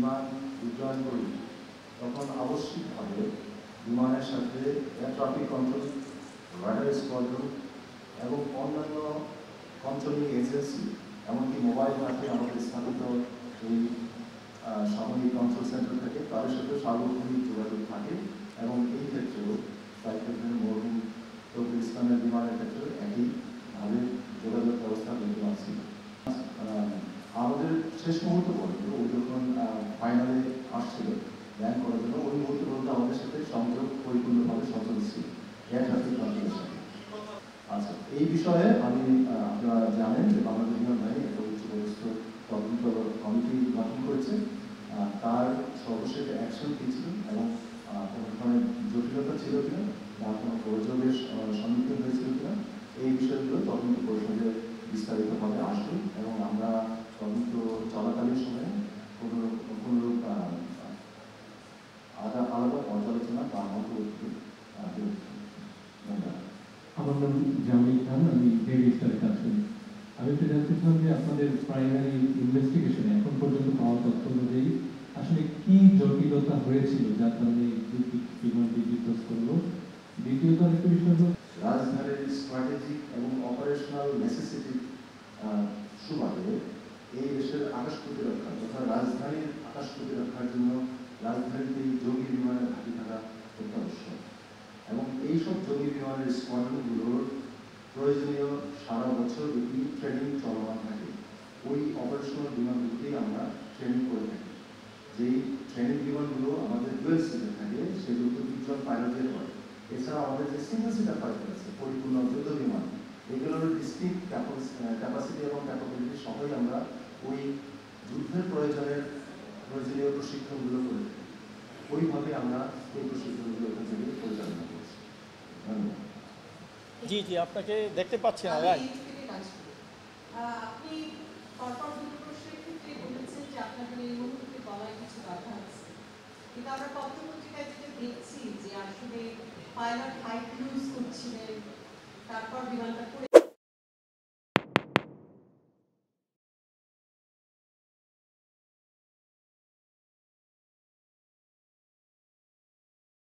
বিমান উড্ডয়ন করি তখন আবশ্যিকভাবে বিমানের সাথে air traffic control, radar squadron এবং অন্যান্য কন্ট্রোলিং এজেন্সি, এমনকি মোবাইল ঘাটে আমাদের স্থাপিত এই সামরিক কন্ট্রোল সেন্টার থেকে তাদের সাথে সার্বক্ষণিক যোগাযোগ থাকে এবং এই ক্ষেত্রেও ফ্লাইট ক্যাপ্টেন মরহুম তৌফিক ইসলামের বিমানের ক্ষেত্রে একইভাবে যোগাযোগ ব্যবস্থা বিদ্যমান ছিল। আমাদের শেষ মুহূর্ত পর্যন্ত ও যখন ফাইনালে আসছিল ল্যান্ড করার জন্য ওই মুহূর্ত পর্যন্ত আমাদের সাথে সংযোগ পরিপূর্ণভাবে সচল ছিল এয়ার ট্রাফিক কন্ট্রোলের সাথে। আচ্ছা, এই বিষয়ে আমি আপনারা জানেন যে বাংলাদেশ বিমান বাহিনী একটা উচ্চপদস্থ তদন্ত কমিটি গঠন করেছে। তার সর্বশেষ অ্যাকশন কী ছিল এবং কোনো ধরনের জটিলতা ছিল কিনা বা কোনো গোলযোগের সম্মুখীন হয়েছিল কিনা এই বিষয়গুলো তদন্ত পরিষদে বিস্তারিতভাবে আসবে এবং আমরা তদন্ত চলাকালীন সময়ে কোনোরূপ আলাদা পর্যালোচনা বা মন্তব্য। আমার নাম জামিল খান, আমি ডেইলি স্টারে কাজ করি। আমি একটু জানতে চান যে আপনাদের প্রাইমারি ইনভেস্টিগেশনে এখন পর্যন্ত পাওয়া তথ্য অনুযায়ী আসলে কি জটিলতা হয়েছিল যার কারণে বিমানটি বিধ্বস্ত করলো। দ্বিতীয়ত আরেকটা বিষয় হল রাজধানীর স্ট্র্যাটেজিক এবং অপারেশনাল নেসেসিটি সুবাদে এই দেশের আকাশ প্রতিরক্ষা তথা রাজধানীর আকাশ প্রতিরক্ষার জন্য রাজধানীতে জঙ্গি বিমানের ঘাঁটি থাকা অত্যাবশ্যক এবং এইসব জঙ্গি বিমানের স্কোয়াড্রনগুলোর প্রয়োজনীয় সারা বছর ব্যাপী ট্রেনিং চলমান থাকে। ওই অপারেশনাল বিমানগুলোতেই আমরা ট্রেনিং করে থাকি। যেই ট্রেনিং বিমানগুলো আমাদের ডুয়েল সিটে থাকে সেগুলো 2 জন পাইলটের হয়। এছাড়া আমাদের যে সিঙ্গেল সিটার পাইলট আছে পরিপূর্ণ যুদ্ধ বিমান, এগুলোর ডিস্ট্রিক্ট ক্যাপাসিটি এবং ক্যাপাবিলিটি সবই আমরা ওই যুদ্ধের প্রয়োজনীয় প্রশিক্ষণগুলো করে থাকি। ওইভাবে আমরা এই প্রশিক্ষণগুলো ওখান থেকে পরিচালনা করছি। ধন্যবাদ। জি জি, আপনাকে দেখতে পাচ্ছি না। আপনি পরপর দুটো প্রশ্নের ক্ষেত্রে বলেছেন যে আপনাদের এই মুহূর্তে বলায় কিছু বাধা আছে, কিন্তু আমরা পত্রপত্রিকায় যেটা দেখছি যে আসলে পাইলট হাইট লুজ করছিলেন, তারপর বিমানটা